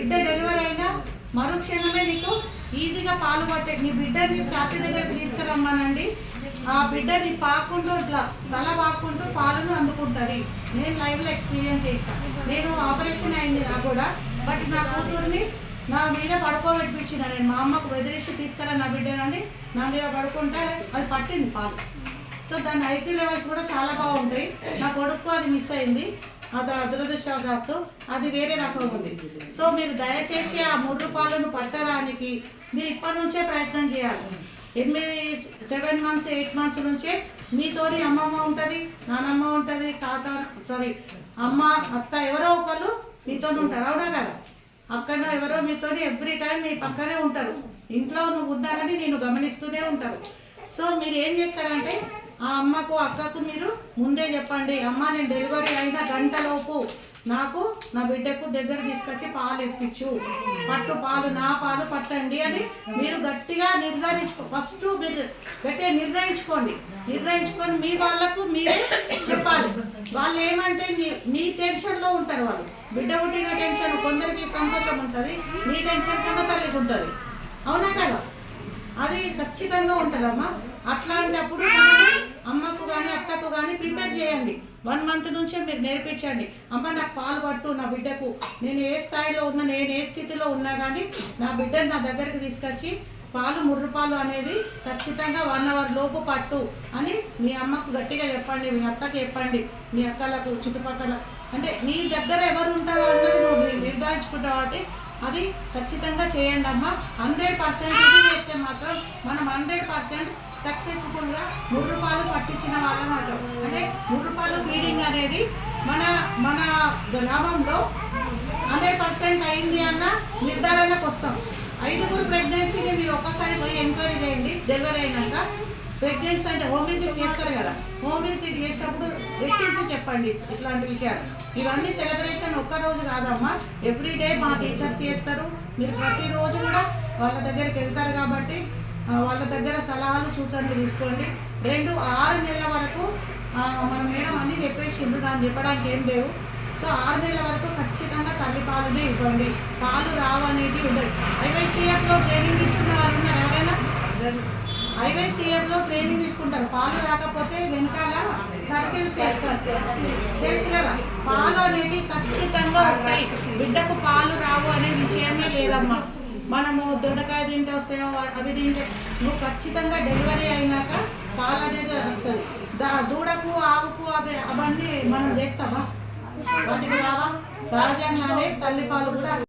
బిడ్డ డెలివరీ అయినా మరుక్షణమే నీకు ఈజీగా పాలు పట్టే నీ బిడ్డని ఛాతీ దగ్గరికి తీసుకురమ్మనండి. ఆ బిడ్డని పాకుంటూ ఇట్లా తల పాకుంటూ పాలను అందుకుంటుంది. నేను లైవ్లో ఎక్స్పీరియన్స్ చేసిన. నేను ఆపరేషన్ అయింది నాకు కూడా. బట్ నా కూతుర్ని నా మీద పడుకోబెట్టించిన నేను. మా అమ్మకు బెదిరించి తీసుకురా నా బిడ్డనని నా మీద పడుకుంటే అది పట్టింది పాలు. సో దాని ఐక్యూ లెవెల్స్ కూడా చాలా బాగుంటాయి. నా కొడుకు అది మిస్ అయింది, అది అదృష్టవశాత్తు అది వేరే రకం ఉంది. సో మీరు దయచేసి ఆ 3 పాలను పట్టడానికి మీరు ఇప్పటి నుంచే ప్రయత్నం చేయాలి. 7 మంత్స్ 8 మంత్స్ నుంచే మీతోని అమ్మమ్మ ఉంటుంది, నానమ్మ ఉంటుంది, అమ్మ అత్త ఎవరో ఒకళ్ళు మీతో ఉంటారు. అవునా కదా? అక్కడ ఎవరో మీతోని ఎవ్రీ టైం మీ పక్కనే ఉంటారు. ఇంట్లో నువ్వు ఉన్నా కానీ నేను గమనిస్తూనే ఉంటారు. సో మీరు ఏం చేస్తారంటే ఆ అమ్మకు అక్కకు మీరు ముందే చెప్పండి, అమ్మ నేను డెలివరీ అయిన గంటలోపు నాకు నా బిడ్డకు దగ్గర తీసుకొచ్చి పాలు ఇప్పించు, పట్టు పాలు నా పాలు పట్టండి అని మీరు గట్టిగా ఫస్ట్ మీరు గట్టిగా నిర్ణయించుకొని మీ వాళ్ళకు మీరే చెప్పాలి. వాళ్ళు ఏమంటే మీ టెన్షన్లో ఉంటారు. వాళ్ళు బిడ్డ పుట్టిన టెన్షన్ కొందరికి సంతోషం ఉంటుంది, మీ టెన్షన్ కన్నా తల్లికి ఉంటుంది. అవునా కదా? అది ఖచ్చితంగా ఉంటుందమ్మా. అట్లాంటప్పుడు అమ్మకు కానీ అత్తకు కానీ ప్రిపేర్ చేయండి. 1 మంత్ నుంచే మీరు నేర్పించండి. అమ్మ నాకు పాలు పట్టు, నా బిడ్డకు నేను ఏ స్థాయిలో ఉన్నా, నేను ఏ స్థితిలో ఉన్నా కానీ నా బిడ్డను నా దగ్గరికి తీసుకొచ్చి పాలు 3 పాలు అనేది ఖచ్చితంగా 1 అవర్ లోపు పట్టు అని మీ అమ్మకు గట్టిగా చెప్పండి, మీ అత్తకి చెప్పండి, మీ అక్కలకు చుట్టుపక్కల అంటే నీ దగ్గర ఎవరు ఉంటారో అన్నది నువ్వు నిర్ధారించుకుంటావు. కాబట్టి అది ఖచ్చితంగా చేయండి అమ్మ. 100% ఇది చేస్తే మాత్రం మనం 100% సక్సెస్ఫుల్గా 3 పాలు పట్టించిన వాళ్ళం అంటాం. అంటే 3 పాలు ఫీడింగ్ అనేది మన గ్రామంలో 100% అయింది అన్న నిర్ధారణకు వస్తాం. 5గురు ప్రెగ్నెన్సీని మీరు ఒక్కసారి పోయి ఎంక్వైరీ చేయండి. డెలివరీ అయినాక ప్రెగ్నెన్సీ అంటే హోమ్ విజిట్ చేస్తారు కదా, హోమ్ విజిట్ చేసినప్పుడు రెట్టించి చెప్పండి ఇట్లాంటి విషయాలు. ఇవన్నీ సెలబ్రేషన్ ఒక్కరోజు కాదమ్మా, ఎవ్రీడే మా టీచర్స్ చేస్తారు. మీరు ప్రతిరోజు కూడా వాళ్ళ దగ్గరికి వెళ్తారు కాబట్టి వాళ్ళ దగ్గర సలహాలు సూచనలు తీసుకోండి. 6 నెలల వరకు మన మేడం అన్నీ చెప్పేసిండు, నాకు చెప్పడానికి ఏం లేవు. సో 6 నెలల వరకు ఖచ్చితంగా తల్లి పాలునే ఇవ్వండి. పాలు రావు అనేది ఉండదు. ఐవైసీఎఫ్లో ట్రైనింగ్ తీసుకున్న వాళ్ళు ఉన్నారు ఎవరైనా? ఐవైసీఎఫ్లో ట్రైనింగ్ తీసుకుంటారు. పాలు రాకపోతే వెనకాల సర్కిల్స్ చేస్తారు, తెలుసు కదా? పాలు అనేవి ఖచ్చితంగా వస్తాయి. బిడ్డకు పాలు రావు అనే విషయమే లేదమ్మా. మనము దొండకాయ తింటే వస్తాయో అవి తింటే నువ్వు ఖచ్చితంగా డెలివరీ అయినాక పాలు అనేది వస్తుంది. దూడకు ఆవుకు అవన్నీ మనం చేస్తామా? వాటికి రావా? సహజంగానే తల్లి పాలు కూడా